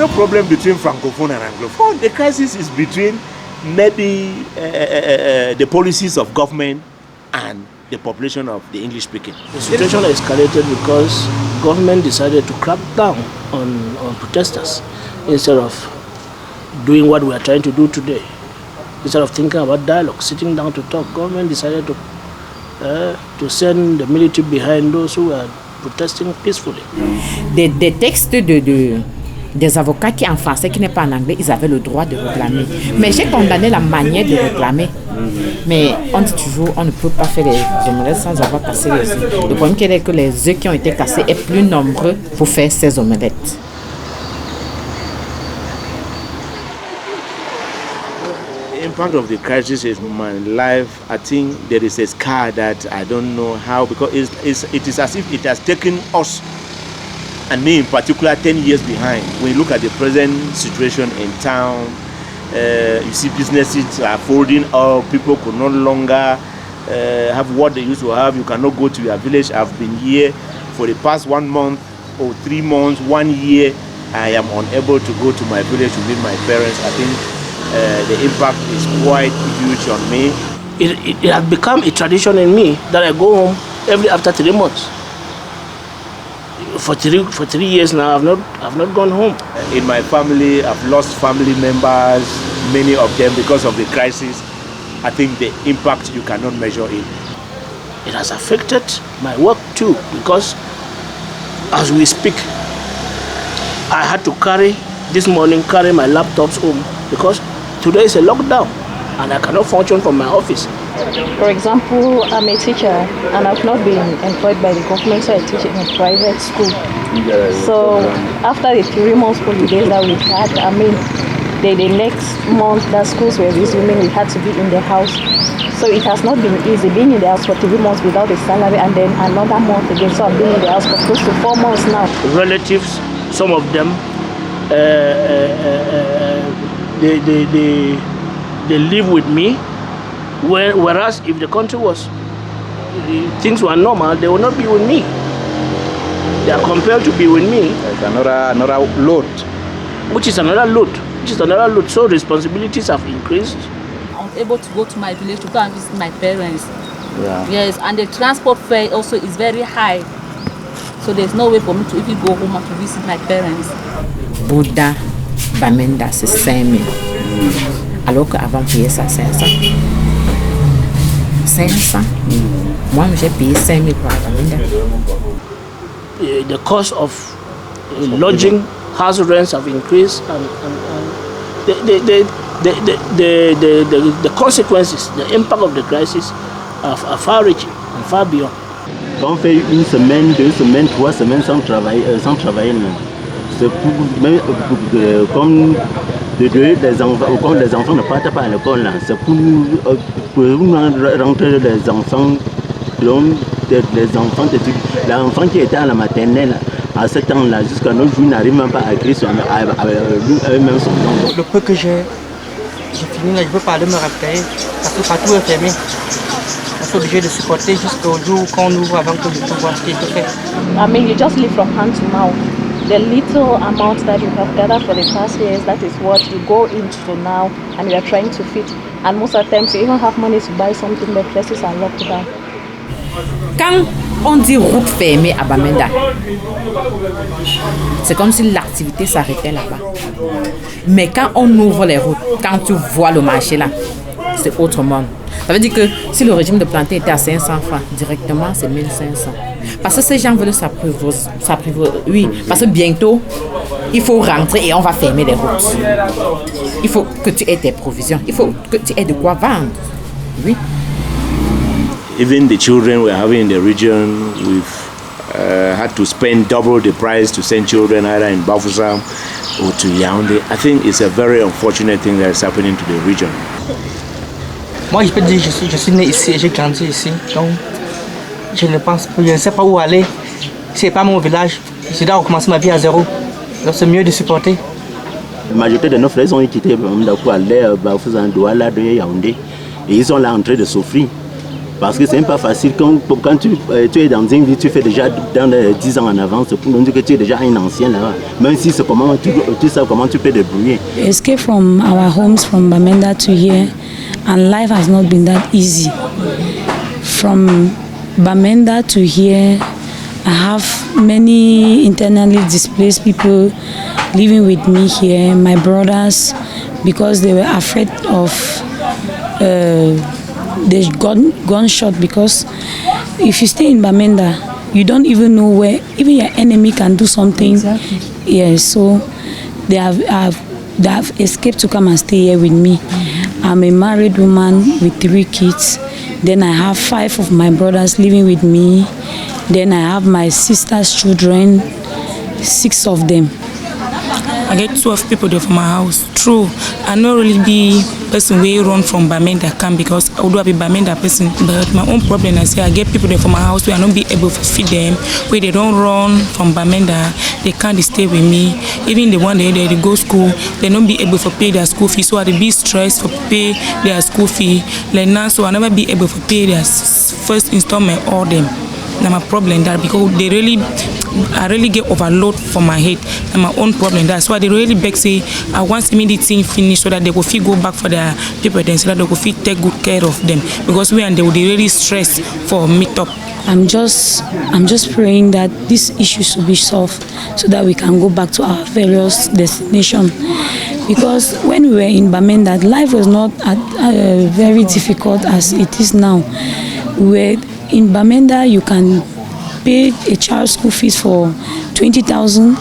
no problem between Francophone and Anglophone. The crisis is between maybe the policies of government and the population of the English speaking. The situation escalated because government decided to crack down on protesters instead of doing what we are trying to do today. Instead of thinking about dialogue, sitting down to talk, government decided to send the military behind those who were protesting peacefully. Des textes des avocats qui en français, qui n'est pas en anglais, ils avaient le droit de réclamer. Mais j'ai condamné la manière de réclamer. Mais on dit toujours, on ne peut pas faire les omelettes sans avoir cassé les œufs. Le problème est que les œufs qui ont été cassés sont plus nombreux pour faire ces omelettes. The impact of the crisis in my life, I think there is a scar that I don't know how, because it is as if it has taken us, and me in particular, 10 years behind. When you look at the present situation in town, you see businesses are folding up, people could no longer have what they used to have. You cannot go to your village. I've been here for the past 1 month or 3 months, 1 year. I am unable to go to my village to meet my parents. I think the impact is quite huge on me. It has become a tradition in me that I go home after 3 months. For 3 years now, I've not gone home. In my family, I've lost family members, many of them because of the crisis. I think the impact you cannot measure it. It has affected my work too, because as we speak, I had to carry my laptops home because today is a lockdown and I cannot function from my office. For example, I'm a teacher and I've not been employed by the government, so I teach in a private school. So after the 3 months holidays that we had, the next month that schools were resuming, we had to be in the house. So it has not been easy being in the house for 3 months without a salary and then another month again. So I've been in the house for close to 4 months now. Relatives, some of them, they live with me, whereas if the country things were normal, they would not be with me. They are compelled to be with me. It's another load. Which is another load. So responsibilities have increased. I'm able to go to my village to go and visit my parents. Yeah. Yes, and the transport fare also is very high. So there's no way for me to even go home and to visit my parents. Bouddha, Bamenda, c'est 5 000. Alors qu'avant, on payait ça 500. 500. Moi, j'ai payé 5 000 pour Bamenda. The cost of lodging, house rents have increased, and the consequences, the impact of the crisis are far-reaching and far beyond. Quand on fait 1 semaine, 2 semaines, 3 semaines sans travailler, c'est comme les enfants ne partent pas à l'école, là. C'est pour rentrer les enfants, l'enfant qui était à la maternelle à ce temps-là, jusqu'à nos jours, n'arrive même pas à écrire eux-mêmes son nom. Le peu que j'ai fini là, je ne peux pas aller me ravitailler parce que partout est fermé. On est obligé de supporter jusqu'au jour qu'on ouvre avant que je puisse voir ce qui est fait. You just live from hand to mouth. The little amount that you have gathered for the past years, that is what you go into now and you are trying to fit. And most of the times you even have money to buy something, but places are locked down. Quand on dit route fermée à Bamenda, c'est comme si l'activité s'arrêtait là-bas. Mais quand on ouvre les routes, quand tu vois le marché là, c'est autrement. Ça veut dire que si le régime de plantain était à 500 francs, directement c'est 1500. Parce que ces gens veulent s'apprivoiser. Oui, parce que bientôt, il faut rentrer et on va fermer les routes. Il faut que tu aies tes provisions. Il faut que tu aies de quoi vendre. Oui. Even the children we're having in the region, we've had to spend double the price to send children either in Bafoussam or to Yaoundé. I think it's a very unfortunate thing that is happening to the region. Moi, je peux dire que je suis né ici et j'ai grandi ici. Donc, je ne sais pas où aller. Ce n'est pas mon village. Je dois recommencer ma vie à zéro. Donc, c'est mieux de supporter. La majorité de nos frères ont quitté pour aller à Bafoussam, Douala, de Yaoundé. Et ils sont là en train de souffrir. Parce que c'est pas facile quand tu es dans une vie, tu fais déjà dans les 10 ans en avance pour nous dire que tu es déjà un ancien là. Même si c'est comment tu sais comment tu peux débrouiller. Escape from our homes from Bamenda to here, and life has not been that easy. From Bamenda to here, I have many internally displaced people living with me here. My brothers, because they were afraid of the gunshot, because if you stay in Bamenda, you don't even know where even your enemy can do something. Exactly. Yeah, so they have escaped to come and stay here with me. I'm a married woman with 3 kids. Then I have 5 of my brothers living with me. Then I have my sister's children, 6 of them. I get 12 people there for my house. True, I not really be person way run from Bamenda camp, because although I be Bamenda person, but my own problem I say I get people there for my house where I not be able to feed them, where they don't run from Bamenda, they can't stay with me. Even the one they go school, they don't be able to pay their school fee, so I be stressed for pay their school fee. Like now, so I never be able to pay their first installment all them. Now my problem that because I really get overload for my head and my own problem. That's why they really beg say I want to see the thing finish so that they will feel go back for their people then, so that they will feel take good care of them, because we and they will be really stressed for meet up. I'm just praying that this issue should be solved so that we can go back to our various destinations. Because when we were in Bamenda, life was not very difficult as it is now. In Bamenda, you can pay a child's school fees for 20,000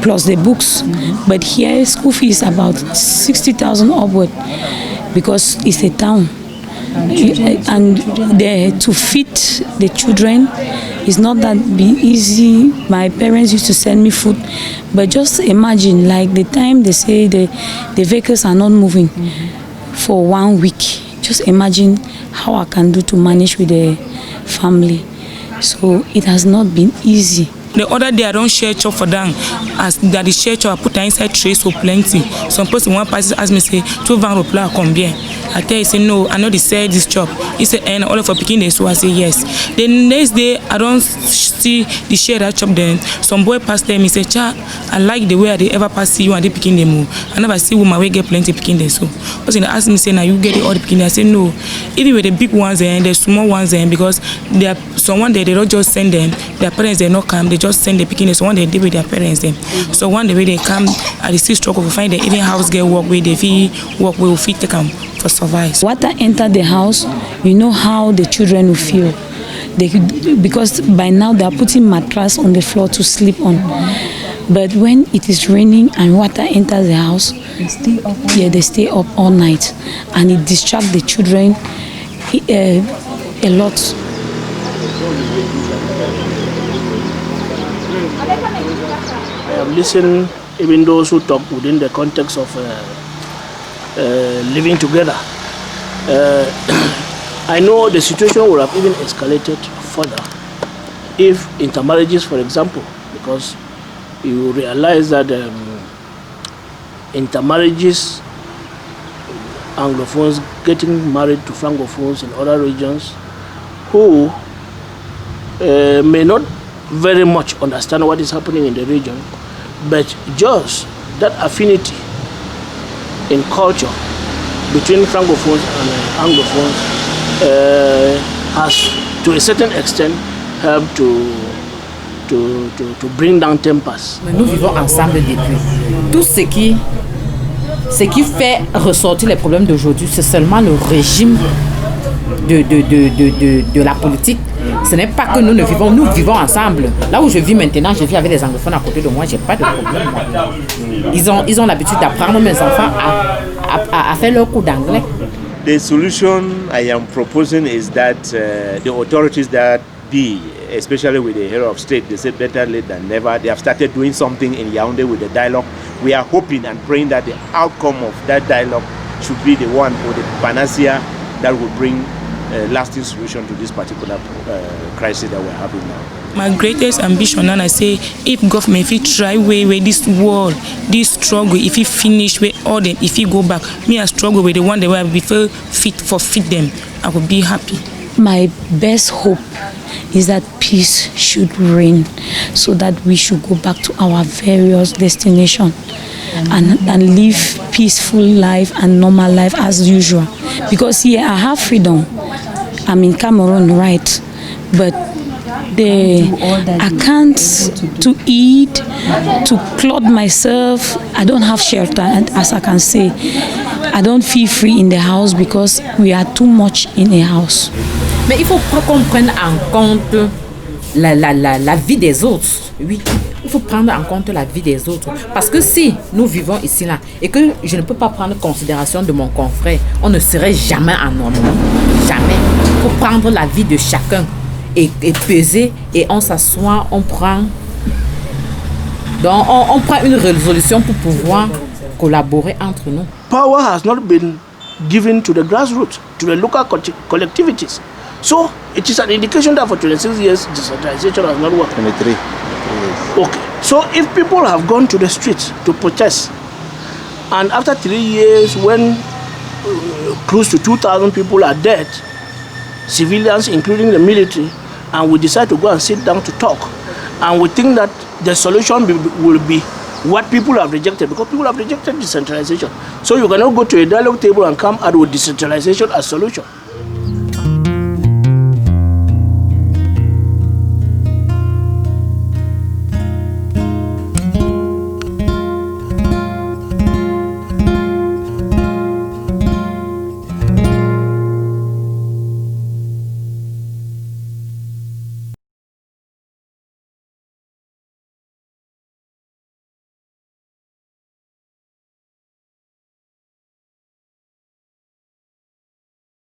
plus the books, but here school fees about 60,000 upward, because it's a town, and to feed the children is not that easy. My parents used to send me food, but just imagine, like the time they say the vehicles are not moving for 1 week. Just imagine how I can do to manage with the family. So it has not been easy. The other day I don't share chop for them, as that the share chop I put inside tray so plenty. Some person one person ask me say 2 van reply combien. I tell you say no, I know they sell this chop. He say and all for picking this, so I say yes. The next day I don't see the share that chop then. Some boy pass them, he say cha, I like the way they ever pass see you and they picking them. I never see woman we get plenty picking them. So person they ask me say now you get all the picking. I say no. Even with the big ones and the small ones and because they are someone they don't just send them, their parents they not come, they just send the picking. So one they deal with their parents them. So one day when they come at the still struggle to find the even house girl work with the fee work will fit take them for survive. Water enter the house, you know how the children will feel. Because by now they are putting mattress on the floor to sleep on. But when it is raining and water enters the house, they stay up. Yeah, they stay up all night, and it distracts the children a lot. I have listened, even those who talk within the context of living together. I know the situation would have even escalated further if intermarriages, for example, because you realize that intermarriages, Anglophones getting married to Francophones in other regions who may not very much understand what is happening in the region, but just that affinity in culture between Francophones and Anglophones has, to a certain extent, helped to bring down tempers. Nous vivons ensemble depuis. Tout ce qui fait ressortir les problèmes d'aujourd'hui, c'est seulement le régime de la politique. Ce n'est pas que nous vivons ensemble. Là où je vis maintenant, je vis avec les anglophones à côté de moi, j'ai pas de problème. Ils ont l'habitude d'apprendre mes enfants à faire leur cours d'anglais. The solution I am proposing is that the authorities that be, especially with the head of state, they say better late than never. They have started doing something in Yaoundé with the dialogue. We are hoping and praying that the outcome of that dialogue should be the one or the panacea that will bring a lasting solution to this particular crisis that we're having now. My greatest ambition, and I say, if government, if he try way this world, this struggle, if he finish with all them, if he go back, me I struggle with the one that will be fit them, I will be happy. my best hope is that peace should reign so that we should go back to our various destinations and live peaceful life and normal life as usual. Because here I have freedom. I'm in Cameroon, right? But I can't to eat, to clothe myself. I don't have shelter, and as I can say, I don't feel free in the house because we are too much in a house. Mais il faut qu'on prenne en compte la vie des autres. Oui, il faut prendre en compte la vie des autres. Parce que si nous vivons ici là et que je ne peux pas prendre considération de mon confrère, on ne serait jamais en harmonie. Jamais. Il faut prendre la vie de chacun et peser et on s'assoit, on prend. Donc on prend une résolution pour pouvoir collaborer entre nous. Power has not been given to the grassroots, to the local collectivities. So it is an indication that for 26 years decentralization has not worked. 23 years. Okay. So if people have gone to the streets to protest, and after 3 years, when close to 2,000 people are dead, civilians including the military, and we decide to go and sit down to talk, and we think that the solution will be what people have rejected, because people have rejected decentralization. So you cannot go to a dialogue table and come out with decentralization as solution.